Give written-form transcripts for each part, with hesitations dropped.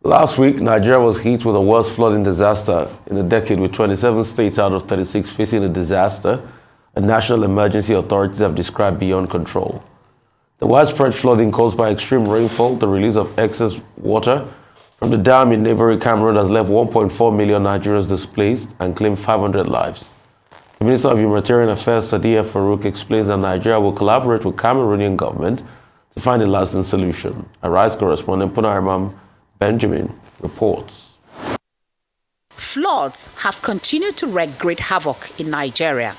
Last week, Nigeria was hit with the worst flooding disaster in a decade, with 27 states out of 36 facing a disaster, and national emergency authorities have described beyond control. The widespread flooding caused by extreme rainfall, the release of excess water from the dam in neighboring Cameroon has left 1.4 million Nigerians displaced and claimed 500 lives. The Minister of Humanitarian Affairs, Sadiya Farouk, explains that Nigeria will collaborate with Cameroonian government to find a lasting solution. Arise correspondent Punarmam Benjamin reports. Floods have continued to wreak great havoc in Nigeria.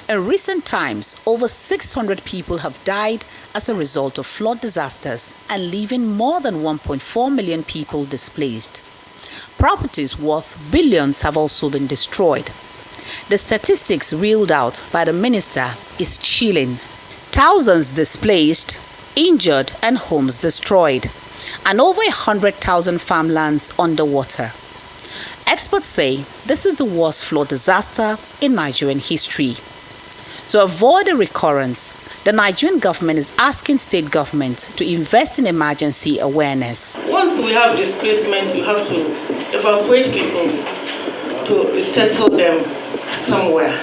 In recent times, over 600 people have died as a result of flood disasters and leaving more than 1.4 million people displaced. Properties worth billions have also been destroyed. The statistics reeled out by the minister is chilling. Thousands displaced, injured and homes destroyed, and over 100,000 farmlands underwater. Experts say this is the worst flood disaster in Nigerian history. To avoid a recurrence, the Nigerian government is asking state governments to invest in emergency awareness. Once we have displacement, you have to evacuate people to resettle them somewhere.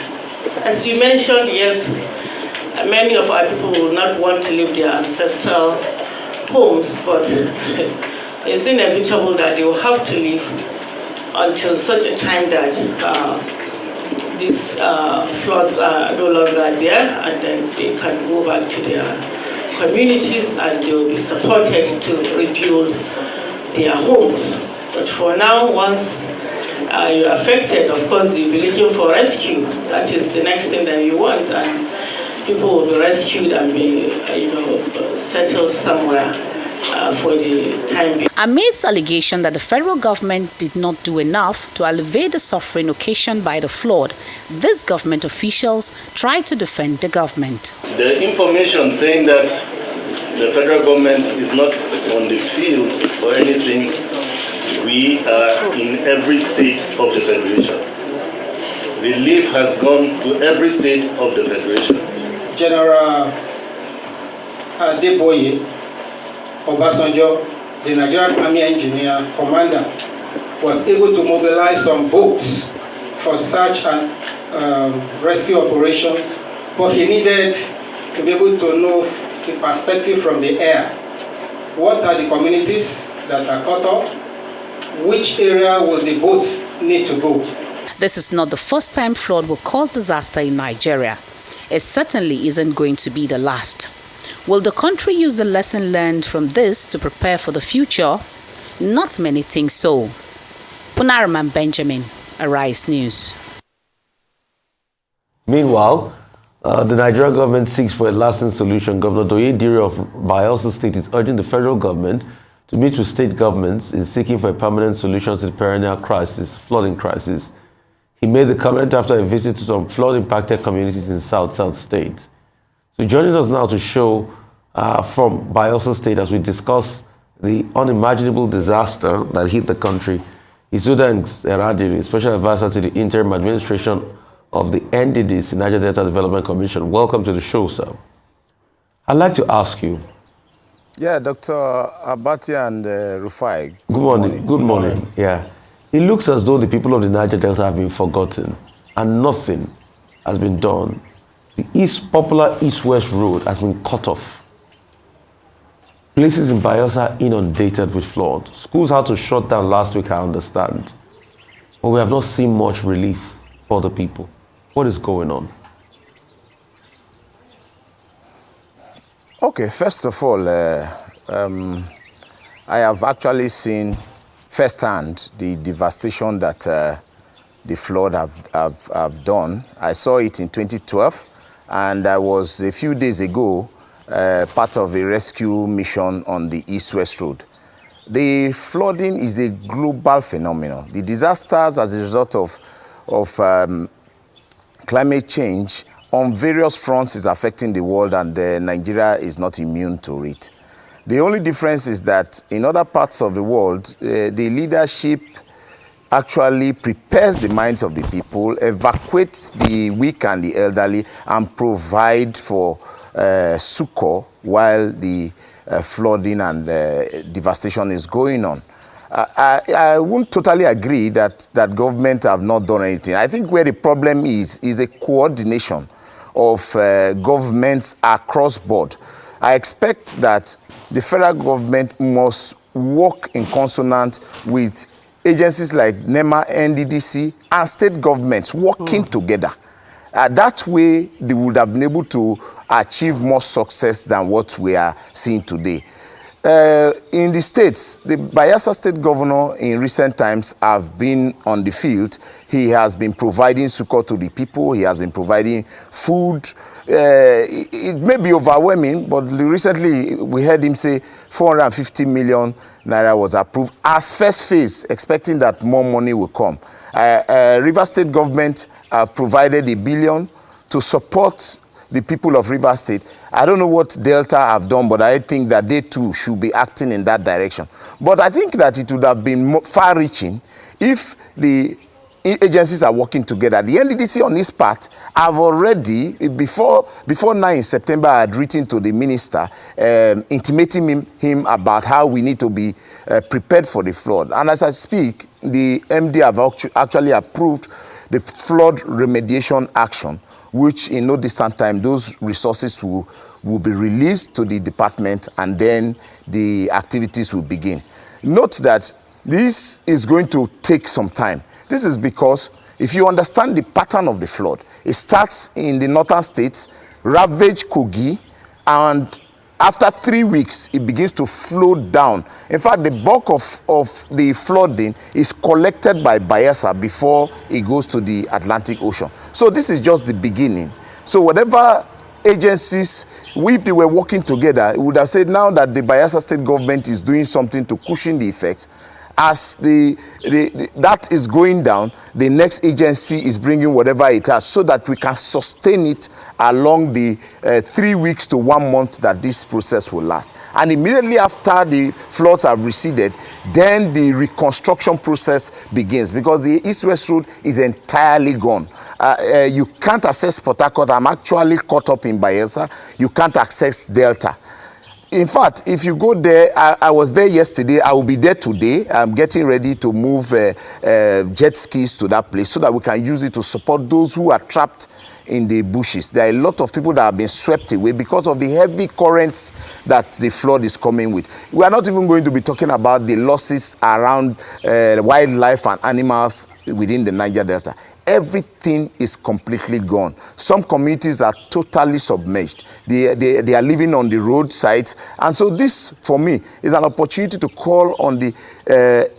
As you mentioned, yes, many of our people will not want to leave their ancestral homes, but it's inevitable that they will have to leave until such a time that these floods are no longer there, and then they can go back to their communities and they will be supported to rebuild their homes. But for now, once you're affected, of course, you'll be looking for rescue. That is the next thing that you want, and people will be rescued and be, settled somewhere for the time being. Amidst allegation that the federal government did not do enough to alleviate the suffering occasioned by the flood, these government officials tried to defend the government. The information saying that the federal government is not on the field or anything, we are in every state of the federation. Relief has gone to every state of the federation. General Adeboye Obasanjo, the Nigerian Army Engineer Commander, was able to mobilize some boats for search and rescue operations, but he needed to be able to know the perspective from the air. What are the communities that are cut off? Which area will the boats need to go? This is not the first time flood will cause disaster in Nigeria. It certainly isn't going to be the last. Will the country use the lesson learned from this to prepare for the future? Not many think so. Punarman Benjamin, Arise News. Meanwhile, the Nigerian government seeks for a lasting solution. Governor Eradiri of Bayelsa State is urging the federal government to meet with state governments in seeking for a permanent solution to the perennial flooding crisis. He made the comment after a visit to some flood-impacted communities in South State. So joining us now to show from Bayelsa State as we discuss the unimaginable disaster that hit the country is Udengs Eradiri, Special Advisor to the Interim Administration of the NDDC, Niger Delta Development Commission. Welcome to the show, sir. I'd like to ask you. Yeah, Dr. Abati and Rufai. Good morning. Good morning. Yeah. It looks as though the people of the Niger Delta have been forgotten and nothing has been done. The popular east-west road has been cut off. Places in Bayelsa are inundated with flood. Schools had to shut down last week, I understand. But we have not seen much relief for the people. What is going on? Okay, first of all, I have actually seen firsthand the devastation that the flood have done. I saw it in 2012. And I was, a few days ago, part of a rescue mission on the East-West Road. The flooding is a global phenomenon. The disasters as a result of climate change on various fronts is affecting the world, and Nigeria is not immune to it. The only difference is that in other parts of the world, the leadership actually prepares the minds of the people, evacuates the weak and the elderly, and provide for succor while the flooding and devastation is going on. I won't totally agree that government have not done anything. I think where the problem is a coordination of governments across board. I expect that the federal government must work in consonance with agencies like NEMA, NDDC, and state governments working together. That way, they would have been able to achieve more success than what we are seeing today. In the states, the Bayelsa state governor in recent times have been on the field. He has been providing succor to the people. He has been providing food. It may be overwhelming, but recently we heard him say 450 million naira was approved as first phase, expecting that more money will come. Rivers State government have provided $1 billion to support the people of Rivers State. I don't know what Delta have done, but I think that they too should be acting in that direction. But I think that it would have been far-reaching if the agencies are working together. The NDDC on this part have already, before 9 September, I had written to the minister, intimating him about how we need to be prepared for the flood. And as I speak, the MD have actually approved the flood remediation action, which in no distant time, those resources will be released to the department, and then the activities will begin. Note that this is going to take some time. This is because if you understand the pattern of the flood, it starts in the northern states, ravage Kogi, and after 3 weeks, it begins to flow down. In fact, the bulk of the flooding is collected by Bayelsa before it goes to the Atlantic Ocean. So this is just the beginning. So whatever agencies, if they were working together, it would have said now that the Bayelsa state government is doing something to cushion the effects. As that is going down, the next agency is bringing whatever it has so that we can sustain it along the 3 weeks to 1 month that this process will last. And immediately after the floods have receded, then the reconstruction process begins, because the East-West Road is entirely gone. You can't access Port Harcourt. I'm actually caught up in Bayelsa. You can't access Delta. In fact, if you go there, I was there yesterday, I will be there today. I'm getting ready to move jet skis to that place so that we can use it to support those who are trapped in the bushes. There are a lot of people that have been swept away because of the heavy currents that the flood is coming with. We are not even going to be talking about the losses around wildlife and animals within the Niger Delta. Everything is completely gone. Some communities are totally submerged. They are living on the roadsides. And so this, for me, is an opportunity to call on the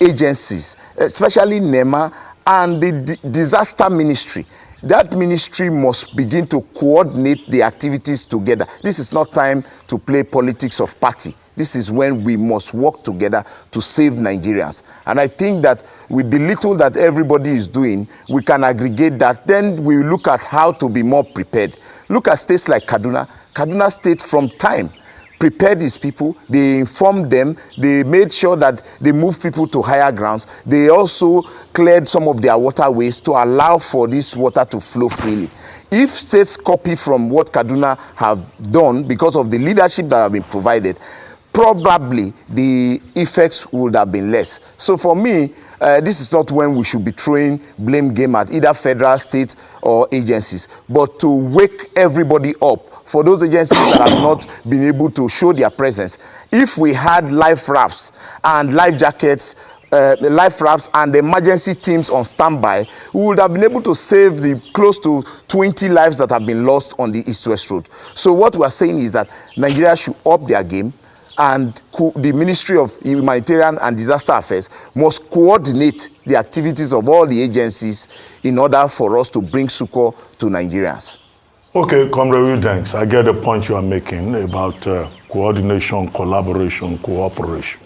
agencies, especially NEMA and the disaster ministry. That ministry must begin to coordinate the activities together. This is not time to play politics of party. This is when we must work together to save Nigerians. And I think that with the little that everybody is doing, we can aggregate that. Then we look at how to be more prepared. Look at states like Kaduna. Kaduna State, from time, prepared these people. They informed them. They made sure that they moved people to higher grounds. They also cleared some of their waterways to allow for this water to flow freely. If states copy from what Kaduna have done because of the leadership that have been provided, probably the effects would have been less. So for me, this is not when we should be throwing blame game at either federal, state, or agencies, but to wake everybody up. For those agencies that have not been able to show their presence, if we had life rafts and life jackets, life rafts and emergency teams on standby, we would have been able to save the close to 20 lives that have been lost on the East-West Road. So what we are saying is that Nigeria should up their game, and the Ministry of Humanitarian and Disaster Affairs must coordinate the activities of all the agencies in order for us to bring succor to Nigerians. Okay, Comrade Udengs, I get the point you are making about coordination, collaboration, cooperation.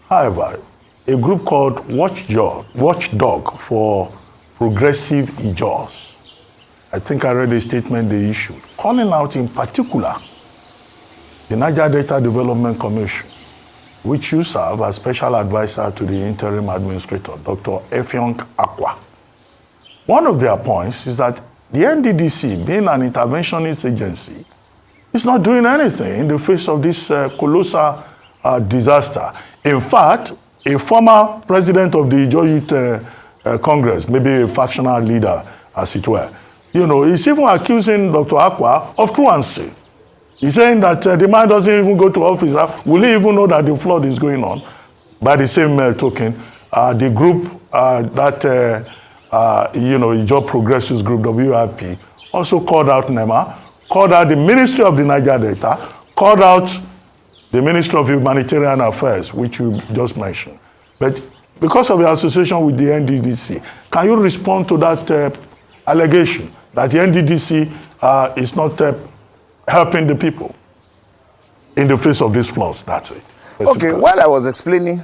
However, a group called Watchdog for Progressive Ijos, I think I read a statement they issued, calling out in particular the Niger Delta Development Commission, which you serve as special advisor to the interim administrator, Dr. Effiong Akwa. One of their points is that the NDDC, being an interventionist agency, is not doing anything in the face of this colossal disaster. In fact, a former president of the Ijaw Youth Congress, maybe a factional leader, as it were, he's even accusing Dr. Akwa of truancy. He's saying that the man doesn't even go to office. Will he even know that the flood is going on? By the same token, the group Ijaw Progressives Group, WIP, also called out NEMA, called out the Ministry of the Niger Delta, called out the Ministry of Humanitarian Affairs, which you just mentioned. But because of your association with the NDDC, can you respond to that allegation that the NDDC is not helping the people in the face of these floods? That's it. Okay, while I was explaining,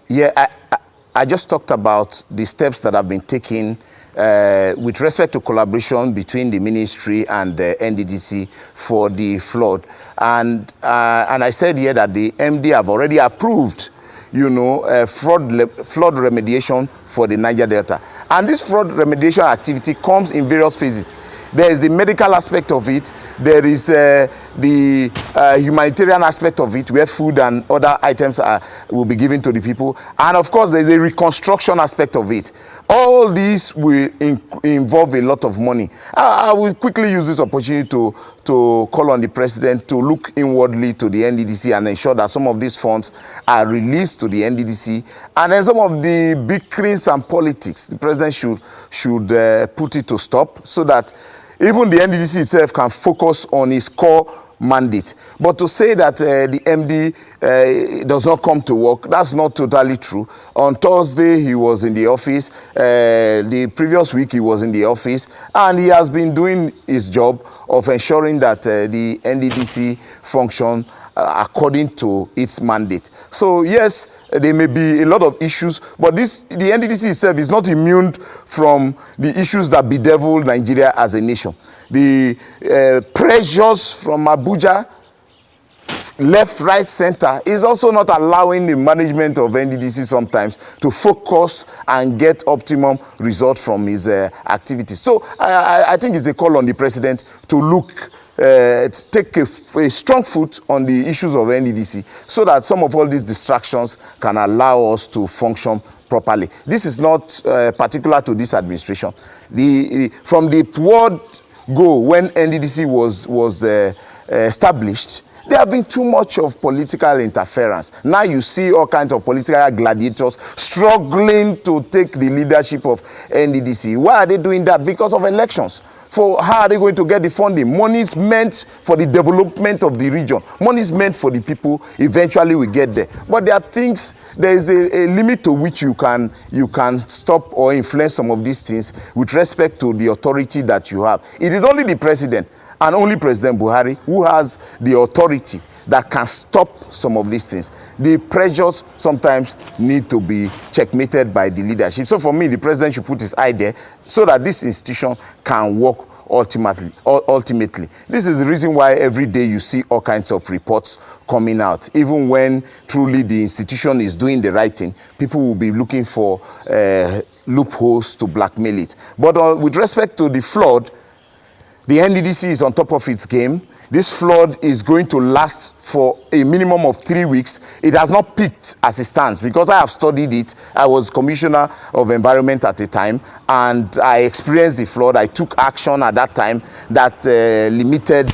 I just talked about the steps that have been taken with respect to collaboration between the ministry and the NDDC for the flood. And I said here that the MD have already approved, flood remediation for the Niger Delta. And this flood remediation activity comes in various phases. There is the medical aspect of it. There is the humanitarian aspect of it, where food and other items will be given to the people. And of course, there is a reconstruction aspect of it. All these will involve a lot of money. I will quickly use this opportunity to call on the president to look inwardly to the NDDC and ensure that some of these funds are released to the NDDC. And then some of the bickerings and politics, the president should put it to stop so that even the NDDC itself can focus on its core mandate. But to say that the MD does not come to work, that's not totally true. On Thursday, he was in the office. The previous week, he was in the office. And he has been doing his job of ensuring that the NDDC function according to its mandate. So yes, there may be a lot of issues, but the NDDC itself is not immune from the issues that bedevil Nigeria as a nation. The pressures from Abuja, left, right, center, is also not allowing the management of NDDC sometimes to focus and get optimum results from his activities. So I think it's a call on the president to look take a strong foot on the issues of NDDC so that some of all these distractions can allow us to function properly. This is not particular to this administration. From the word go, when NDDC was established, there have been too much of political interference. Now you see all kinds of political gladiators struggling to take the leadership of NDDC. Why are they doing that? Because of elections. For how are they going to get the funding? Money is meant for the development of the region. Money is meant for the people. Eventually we get there. But there are things, there is a limit to which you can stop or influence some of these things with respect to the authority that you have. It is only the president and only President Buhari who has the authority that can stop some of these things. The pressures sometimes need to be checkmated by the leadership. So for me, the president should put his eye there so that this institution can work ultimately. This is the reason why every day you see all kinds of reports coming out. Even when truly the institution is doing the right thing, people will be looking for loopholes to blackmail it. But with respect to the flood, the NDDC is on top of its game. This flood is going to last for a minimum of 3 weeks. It has not peaked as it stands because I have studied it. I was Commissioner of Environment at the time, and I experienced the flood. I took action at that time that limited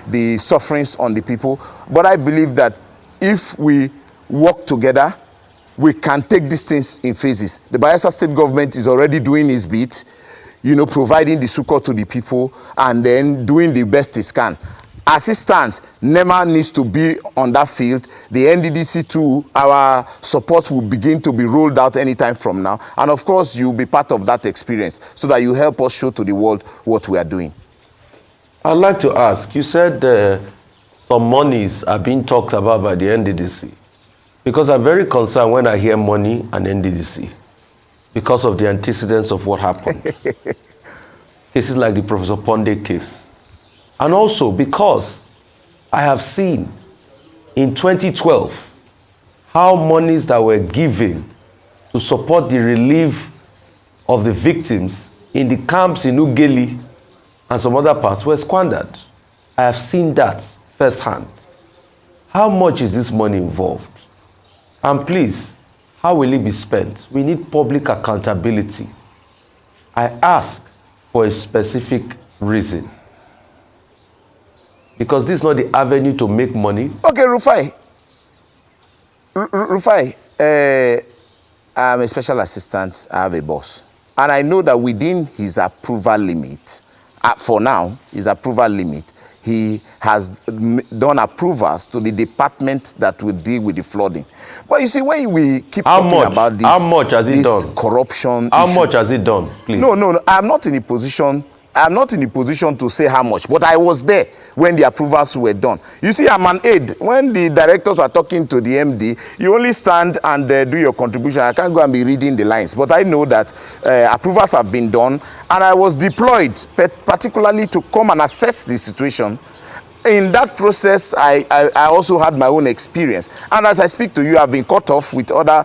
the sufferings on the people. But I believe that if we work together, we can take these things in phases. The Bayelsa State government is already doing its bit, providing the succor to the people and then doing the best it can. As it stands, NEMA needs to be on that field. The NDDC too, our support will begin to be rolled out anytime from now. And of course, you'll be part of that experience so that you help us show to the world what we are doing. I'd like to ask, you said some monies are being talked about by the NDDC. Because I'm very concerned when I hear money and NDDC because of the antecedents of what happened. Cases like the Professor Ponde case. And also because I have seen in 2012 how monies that were given to support the relief of the victims in the camps in Ugeli and some other parts were squandered. I have seen that firsthand. How much is this money involved? And please, How will it be spent? We need public accountability. I ask for a specific reason. Because this is not the avenue to make money. Okay, Rufai. Rufai, I'm a special assistant. I have a boss. And I know that within his approval limit, for now, his approval limit, he has done approvals to the department that will deal with the flooding. But you see, when we keep talking about this, how much has he done? Corruption. How much has he done, please? No, I'm not in a position to say how much, but I was there when the approvals were done. You see, I'm an aide. When the directors are talking to the MD, you only stand and do your contribution. I can't go and be reading the lines, but I know that approvals have been done, and I was deployed particularly to come and assess the situation. In that process, I also had my own experience. And as I speak to you, I've been cut off with other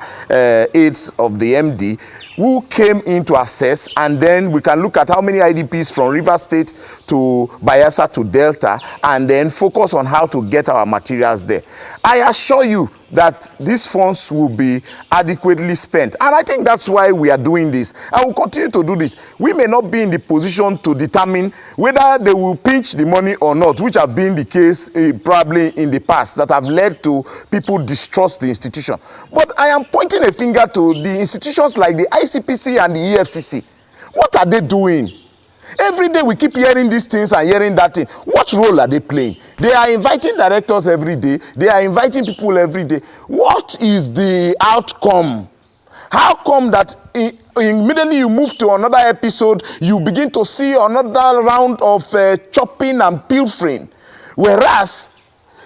aides of the MD who came in to assess, and then we can look at how many IDPs from River State to Bayelsa to Delta, and then focus on how to get our materials there. I assure you that these funds will be adequately spent. And I think that's why we are doing this. And we'll continue to do this. We may not be in the position to determine whether they will pinch the money or not, which have been the case probably in the past, that have led to people distrust the institution. But I am pointing a finger to the institutions like the ICPC and the EFCC. What are they doing? Every day we keep hearing these things and hearing that thing. What role are they playing? They are inviting directors every day. They are inviting people every day. What is the outcome? How come that immediately you move to another episode, you begin to see another round of chopping and pilfering? Whereas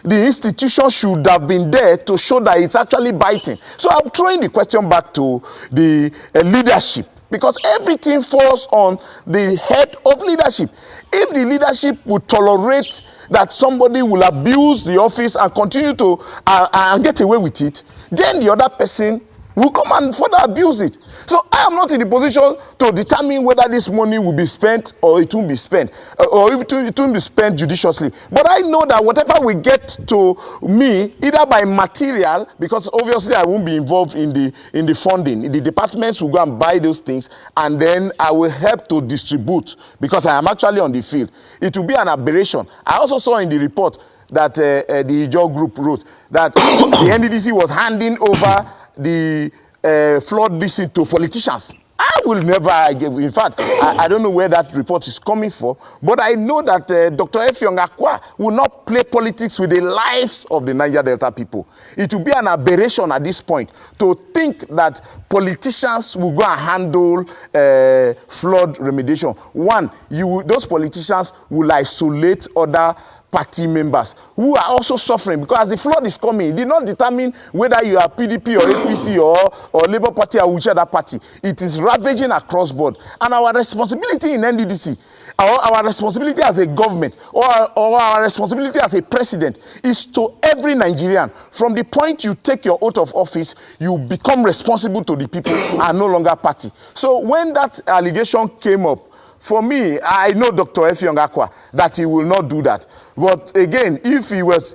the institution should have been there to show that it's actually biting. So I'm throwing the question back to the leadership. Because everything falls on the head of leadership. If the leadership would tolerate that somebody will abuse the office and continue to and get away with it, then the other person will come and further abuse it. So I am not in the position to determine whether this money will be spent or it won't be spent, or if it won't be spent judiciously. But I know that whatever we get to me, either by material, because obviously I won't be involved in the funding. The departments will go and buy those things, and then I will help to distribute, because I am actually on the field. It will be an aberration. I also saw in the report that the Ijo group wrote that the NDDC was handing over the flood basin to politicians. I will never give. In fact, I don't know where that report is coming from, but I know that Dr. Effiong Akwa will not play politics with the lives of the Niger Delta people. It will be an aberration at this point to think that politicians will go and handle flood remediation. One, those politicians will isolate other party members who are also suffering, because as the flood is coming, it did not determine whether you are PDP or APC or Labour Party or whichever party. It is ravaging across board. And our responsibility in NDDC, our responsibility as a government, or our responsibility as a president, is to every Nigerian. From the point you take your oath of office, you become responsible to the people and no longer party. So when that allegation came up, for me, I know Dr. Effiong Akwa that he will not do that. But again, if he was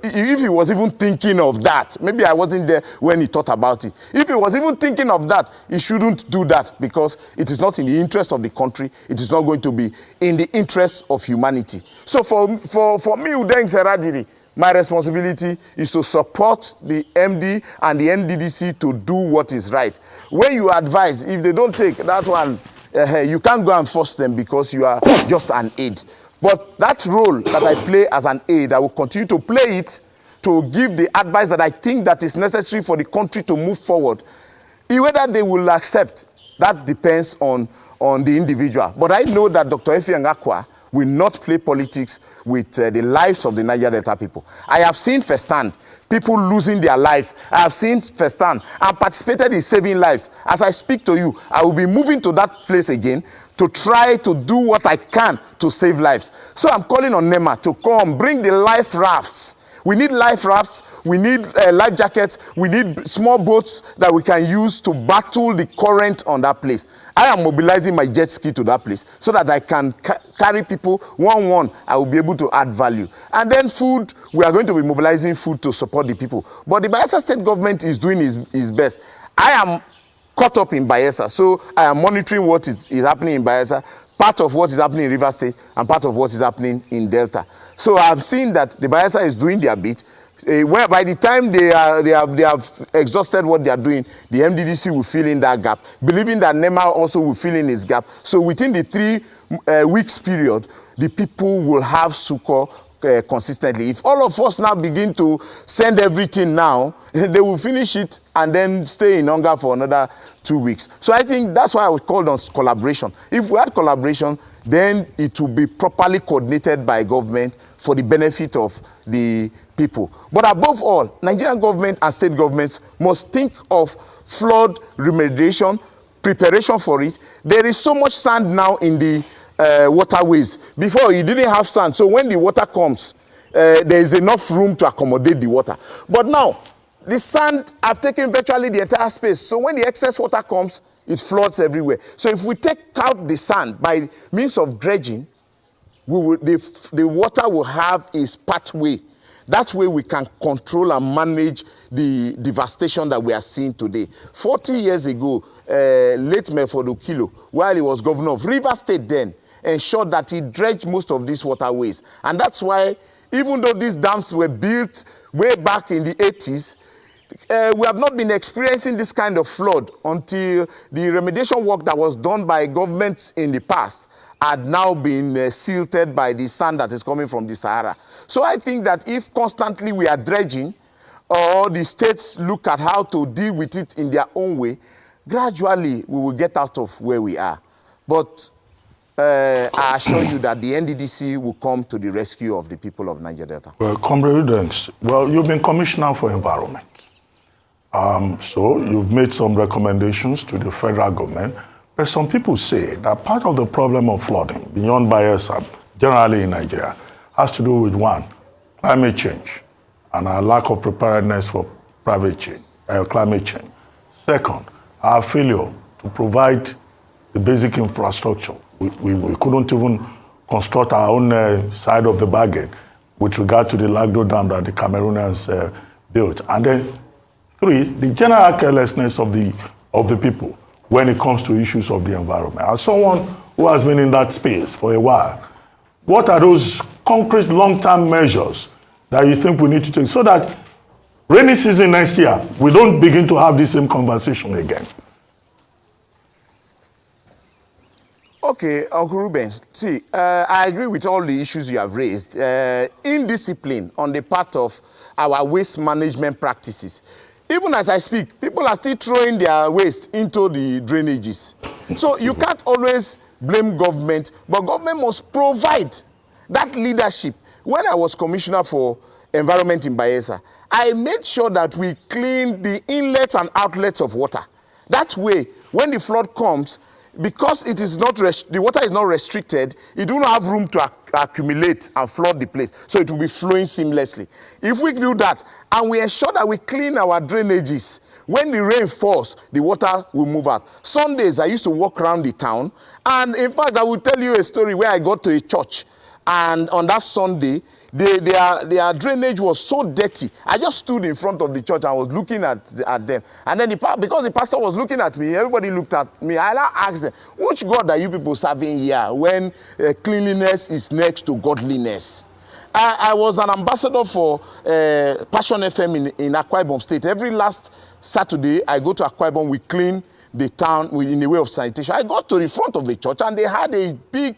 even thinking of that, maybe I wasn't there when he thought about it. If he was even thinking of that, he shouldn't do that, because it is not in the interest of the country. It is not going to be in the interest of humanity. So for me, Udengs Eradiri, my responsibility is to support the MD and the NDDC to do what is right. When you advise, if they don't take that one, you can't go and force them, because you are just an aide. But that role that I play as an aide, I will continue to play it to give the advice that I think that is necessary for the country to move forward. Whether they will accept, that depends on the individual. But I know that Dr. Effiong Akwa will not play politics with the lives of the Niger Delta people. I have seen firsthand people losing their lives. I have seen firsthand and participated in saving lives. As I speak to you, I will be moving to that place again to try to do what I can to save lives. So I'm calling on NEMA to come, bring the life rafts. We need life rafts, we need life jackets, we need small boats that we can use to battle the current on that place. I am mobilizing my jet ski to that place so that I can carry people one-on-one. I will be able to add value. And then food, we are going to be mobilizing food to support the people. But the Bayelsa State government is doing its best. I am caught up in Bayelsa. So I am monitoring what is happening in Bayelsa, part of what is happening in Rivers State, and part of what is happening in Delta. So I've seen that the Bayelsa is doing their bit. Where by the time they have exhausted what they are doing, the MDDC will fill in that gap, believing that NEMA also will fill in its gap. So within the 3 weeks period, the people will have succor consistently. If all of us now begin to send everything now, they will finish it and then stay in hunger for another 2 weeks. So I think that's why I was called on collaboration. If we had collaboration, then it will be properly coordinated by government for the benefit of the people. But above all, Nigerian government and state governments must think of flood remediation, preparation for it. There is so much sand now in the waterways. Before, you didn't have sand. So when the water comes, there is enough room to accommodate the water. But now, the sand have taken virtually the entire space. So when the excess water comes, it floods everywhere. So if we take out the sand by means of dredging, the water will have its pathway. That way we can control and manage the devastation that we are seeing today. 40 years ago, late Mefod Okilo, while he was governor of Rivers State then, ensured that he dredged most of these waterways. And that's why, even though these dams were built way back in the 80s, we have not been experiencing this kind of flood until the remediation work that was done by governments in the past had now been silted by the sand that is coming from the Sahara. So I think that if constantly we are dredging, or the states look at how to deal with it in their own way, gradually we will get out of where we are. But I assure you that the NDDC will come to the rescue of the people of Niger Delta. Well, Comrade Udengs, well, you've been Commissioner for Environment. So you've made some recommendations to the federal government, but some people say that part of the problem of flooding beyond Bayelsa, generally in Nigeria, has to do with one, climate change and our lack of preparedness for climate change. Second, our failure to provide the basic infrastructure. We couldn't even construct our own side of the bargain with regard to the Lagdo Dam that the Cameroonians built. And then three, the general carelessness of the people when it comes to issues of the environment. As someone who has been in that space for a while, what are those concrete long-term measures that you think we need to take so that rainy season next year, we don't begin to have this same conversation again? Okay, Uncle Ruben, see, I agree with all the issues you have raised. Indiscipline on the part of our waste management practices. Even as I speak, people are still throwing their waste into the drainages. So you can't always blame government, but government must provide that leadership. When I was commissioner for environment in Bayelsa, I made sure that we cleaned the inlets and outlets of water. That way, when the flood comes, because it is not the water is not restricted, it do not have room to accumulate and flood the place. So it will be flowing seamlessly. If we do that, and we ensure that we clean our drainages, when the rain falls, the water will move out. Sundays, I used to walk around the town, and in fact, I will tell you a story where I got to a church, and on that Sunday, their drainage was so dirty. I just stood in front of the church and was looking at them. And then because the pastor was looking at me, everybody looked at me. I now asked them, which God are you people serving here when cleanliness is next to godliness? I was an ambassador for Passion FM in Akwa Ibom State. Every last Saturday, I go to Akwa Ibom, we clean the town in a way of sanitation. I got to the front of the church and they had a big,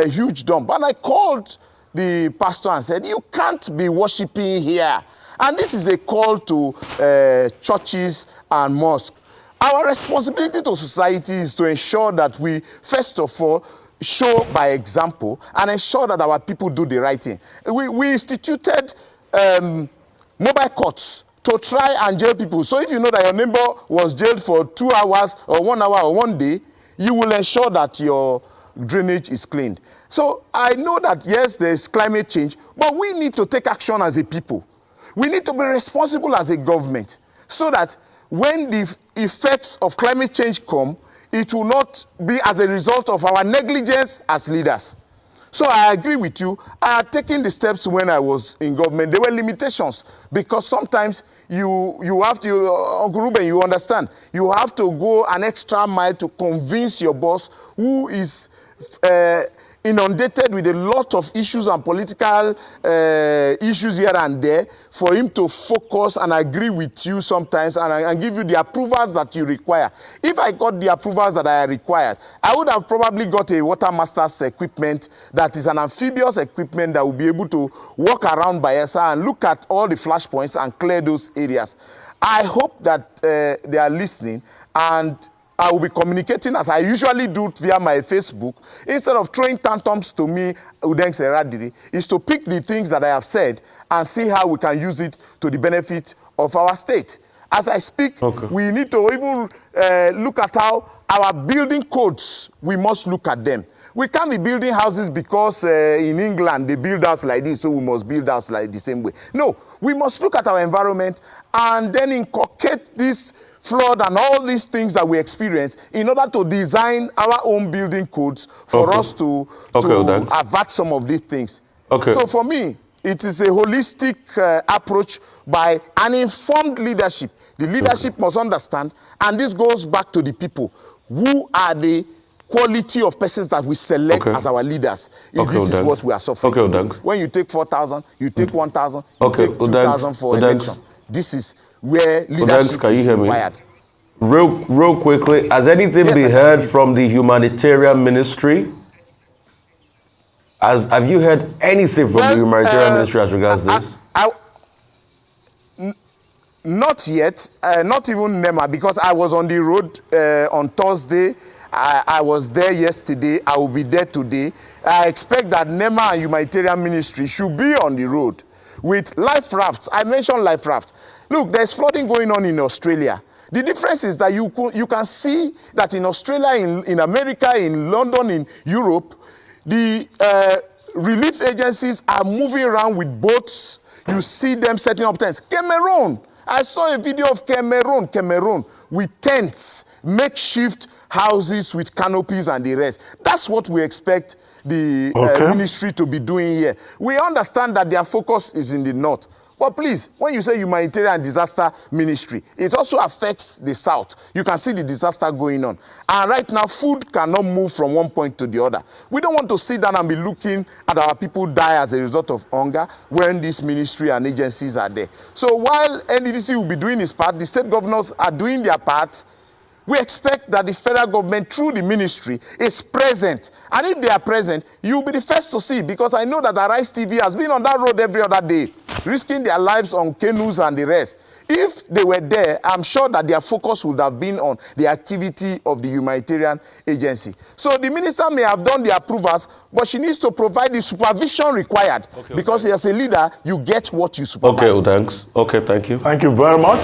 huge dump. And I called the pastor and said, you can't be worshiping here. And this is a call to churches and mosques. Our responsibility to society is to ensure that we, first of all, show by example and ensure that our people do the right thing. We instituted mobile courts to try and jail people. So if you know that your neighbor was jailed for 2 hours or 1 hour or 1 day, you will ensure that your drainage is cleaned. So I know that, yes, there's climate change, but we need to take action as a people. We need to be responsible as a government so that when the effects of climate change come, it will not be as a result of our negligence as leaders. So I agree with you. I had taken the steps when I was in government. There were limitations because sometimes you have to, Uncle Ruben, you understand, you have to go an extra mile to convince your boss who is inundated with a lot of issues and political issues here and there for him to focus and agree with you sometimes and give you the approvals that you require. If I got the approvals that I required, I would have probably got a water master's equipment that is an amphibious equipment that will be able to walk around Bayelsa and look at all the flashpoints and clear those areas. I hope that they are listening, and I will be communicating as I usually do via my Facebook. Instead of throwing tantrums to me, Udengs Eradiri, is to pick the things that I have said and see how we can use it to the benefit of our state. As I speak, we need to even look at how our building codes, we must look at them. We can't be building houses because in England they build houses like this, so we must build houses like the same way. No, we must look at our environment and then inculcate this flood and all these things that we experience in order to design our own building codes for us to avert some of these things. So for me, it is a holistic approach by an informed leadership. The leadership must understand, and this goes back to the people. Who are the quality of persons that we select as our leaders? If this is what we are suffering. When you take 4,000, you take 1,000, you take 2,000 for election. This is where leadership is required. Real quickly, has anything been heard from the humanitarian ministry? Have you heard anything from the humanitarian ministry as regards this? Not yet, not even NEMA, because I was on the road on Thursday. I was there yesterday. I will be there today. I expect that NEMA and humanitarian ministry should be on the road with life rafts. I mentioned life rafts. Look, there's flooding going on in Australia. The difference is that you can see that in Australia, in America, in London, in Europe, the relief agencies are moving around with boats. You see them setting up tents. Cameroon, I saw a video of Cameroon with tents, makeshift houses with canopies and the rest. That's what we expect the ministry to be doing here. We understand that their focus is in the north. But please, when you say humanitarian disaster ministry, it also affects the south. You can see the disaster going on. And right now, food cannot move from one point to the other. We don't want to sit down and be looking at our people die as a result of hunger when this ministry and agencies are there. So while NDDC will be doing its part, the state governors are doing their part. We expect that the federal government, through the ministry, is present. And if they are present, you'll be the first to see, because I know that Arise TV has been on that road every other day, risking their lives on canoes and the rest. If they were there, I'm sure that their focus would have been on the activity of the humanitarian agency. So the minister may have done the approvals, but she needs to provide the supervision required, because as a leader, you get what you supervise. Thanks. Thank you. Thank you very much.